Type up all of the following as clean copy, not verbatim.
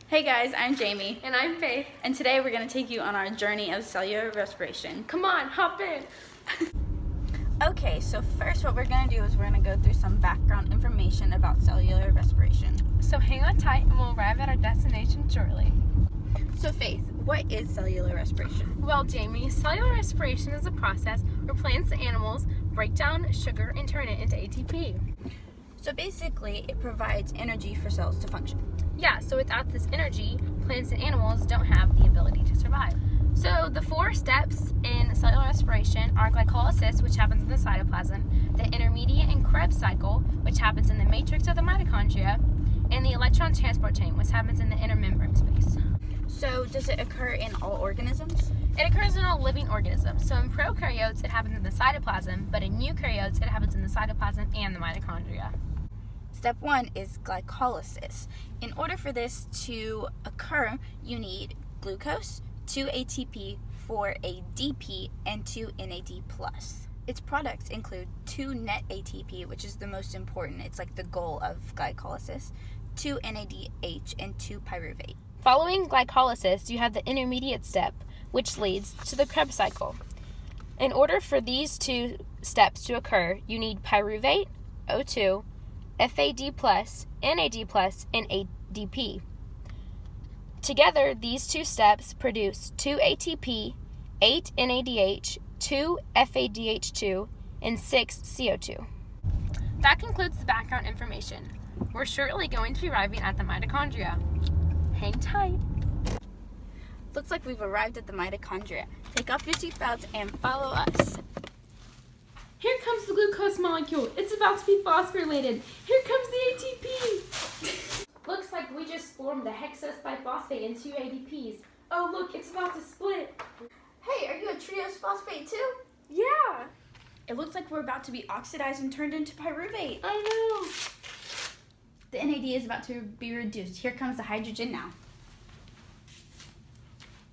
Hey guys, I'm Jamie. And I'm Faith. And today we're going to take you on our journey of cellular respiration. Come on, hop in. Okay, so first what we're going to do is we're going to go through some background information about cellular respiration. So hang on tight and we'll arrive at our destination shortly. So Faith, what is cellular respiration? Well, Jamie, cellular respiration is a process where plants and animals break down sugar and turn it into ATP. So basically, it provides energy for cells to function. Yeah, so without this energy, plants and animals don't have the ability to survive. So the 4 steps in cellular respiration are glycolysis, which happens in the cytoplasm, the intermediate and Krebs cycle, which happens in the matrix of the mitochondria, and the electron transport chain, which happens in the intermembrane space. So does it occur in all organisms? It occurs in all living organisms. So in prokaryotes, it happens in the cytoplasm, but in eukaryotes, it happens in the cytoplasm and the mitochondria. Step 1 is glycolysis. In order for this to occur, you need glucose, 2 ATP, 4 ADP, and 2 NAD+. Its products include 2 net ATP, which is the most important. It's like the goal of glycolysis, 2 NADH, and 2 pyruvate. Following glycolysis, you have the intermediate step, which leads to the Krebs cycle. In order for these 2 steps to occur, you need pyruvate, O2, FAD+, NAD+, and ADP. Together, these 2 steps produce 2 ATP, 8 NADH, 2 FADH2, and 6 CO2. That concludes the background information. We're shortly going to be arriving at the mitochondria. Hang tight. Looks like we've arrived at the mitochondria. Take off your seatbelts and follow us. Here comes the glucose molecule. It's about to be phosphorylated. Here comes the ATP. Looks like we just formed the hexose biphosphate and 2 ADPs. Oh, look, it's about to split. Hey, are you a triose phosphate too? Yeah, It looks like we're about to be oxidized and turned into pyruvate. I know. The NAD is about to be reduced. Here comes the hydrogen now.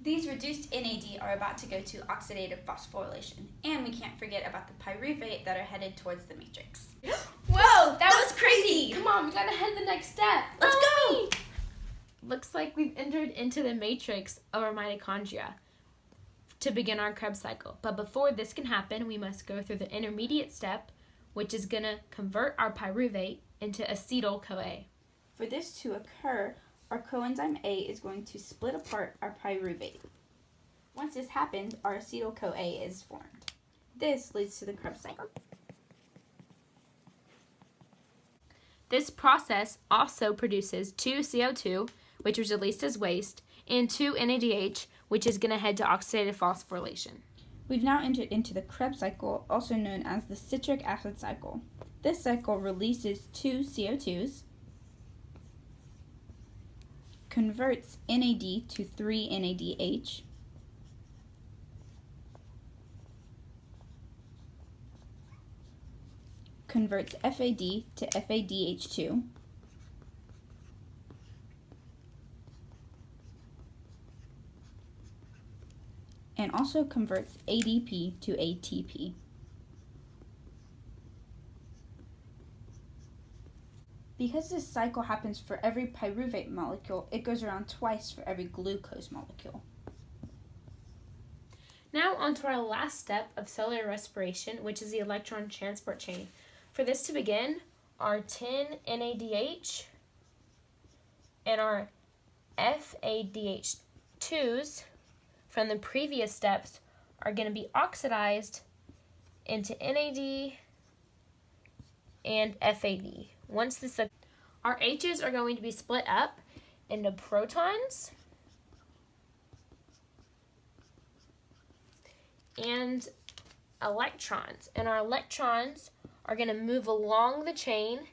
These reduced NAD are about to go to oxidative phosphorylation. And we can't forget about the pyruvate that are headed towards the matrix. Whoa, that was crazy! Come on, we gotta head the next step. Let's go! Looks like we've entered into the matrix of our mitochondria to begin our Krebs cycle. But before this can happen, we must go through the intermediate step, which is gonna convert our pyruvate into acetyl-CoA. For this to occur, our coenzyme A is going to split apart our pyruvate. Once this happens, our acetyl-CoA is formed. This leads to the Krebs cycle. This process also produces 2 CO2, which is released as waste, and 2 NADH, which is going to head to oxidative phosphorylation. We've now entered into the Krebs cycle, also known as the citric acid cycle. This cycle releases 2 CO2s, converts NAD to 3 NADH, converts FAD to FADH2, and also converts ADP to ATP. Because this cycle happens for every pyruvate molecule, it goes around twice for every glucose molecule. Now on to our last step of cellular respiration, which is the electron transport chain. For this to begin, our 10 NADH and our FADH2s from the previous steps are going to be oxidized into NAD and FAD. Once this, our H's are going to be split up into protons and electrons. And our electrons are going to move along the chain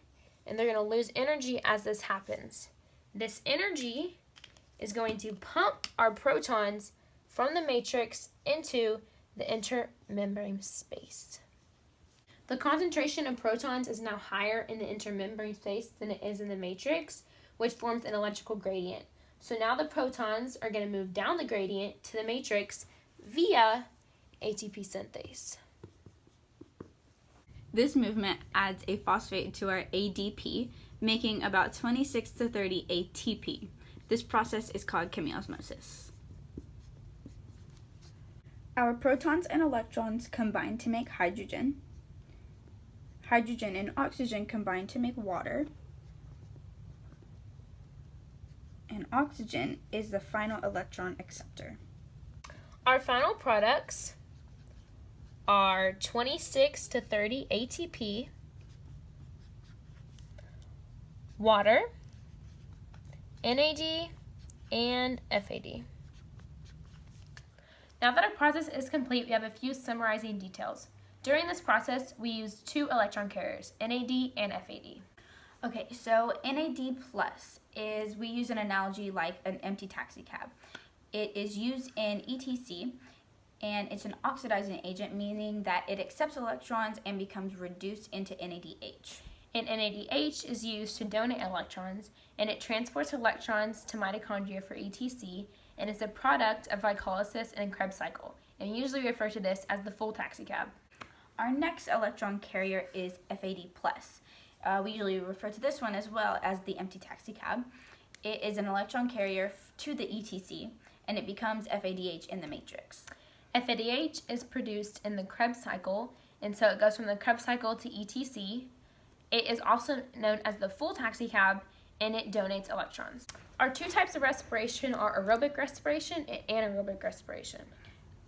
and they're going to lose energy as this happens. This energy is going to pump our protons from the matrix into the intermembrane space. The concentration of protons is now higher in the intermembrane space than it is in the matrix, which forms an electrical gradient. So now the protons are going to move down the gradient to the matrix via ATP synthase. This movement adds a phosphate to our ADP, making about 26 to 30 ATP. This process is called chemiosmosis. Our protons and electrons combine to make hydrogen. Hydrogen and oxygen combine to make water. And oxygen is the final electron acceptor. Our final products are 26 to 30 ATP, water, NAD, and FAD. Now that our process is complete, we have a few summarizing details. During this process, we use 2 electron carriers, NAD and FAD. Okay, so NAD plus is, we use an analogy like an empty taxi cab. It is used in ETC, and it's an oxidizing agent, meaning that it accepts electrons and becomes reduced into NADH. And NADH is used to donate electrons, and it transports electrons to mitochondria for ETC, and is a product of glycolysis and Krebs cycle, and we usually refer to this as the full taxicab. Our next electron carrier is FAD+. We usually refer to this one as well as the empty taxicab. It is an electron carrier to the ETC, and it becomes FADH in the matrix. FADH is produced in the Krebs cycle, and so it goes from the Krebs cycle to ETC. It is also known as the full taxicab, and it donates electrons. Our 2 types of respiration are aerobic respiration and anaerobic respiration.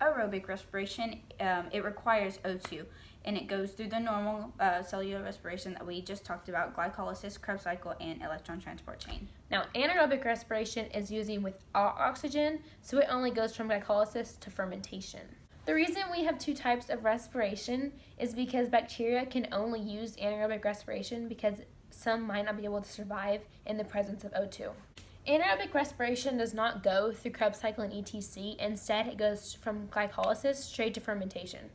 Aerobic respiration, it requires O2, and it goes through the normal cellular respiration that we just talked about, glycolysis, Krebs cycle, and electron transport chain. Now, anaerobic respiration is using without oxygen, so it only goes from glycolysis to fermentation. The reason we have 2 types of respiration is because bacteria can only use anaerobic respiration because some might not be able to survive in the presence of O2. Anaerobic respiration does not go through Krebs cycle and ETC. Instead, it goes from glycolysis straight to fermentation.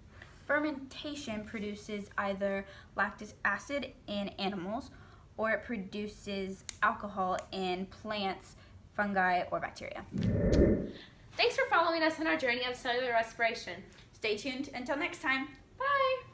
Fermentation produces either lactic acid in animals, or it produces alcohol in plants, fungi, or bacteria. Thanks for following us on our journey of cellular respiration. Stay tuned until next time. Bye!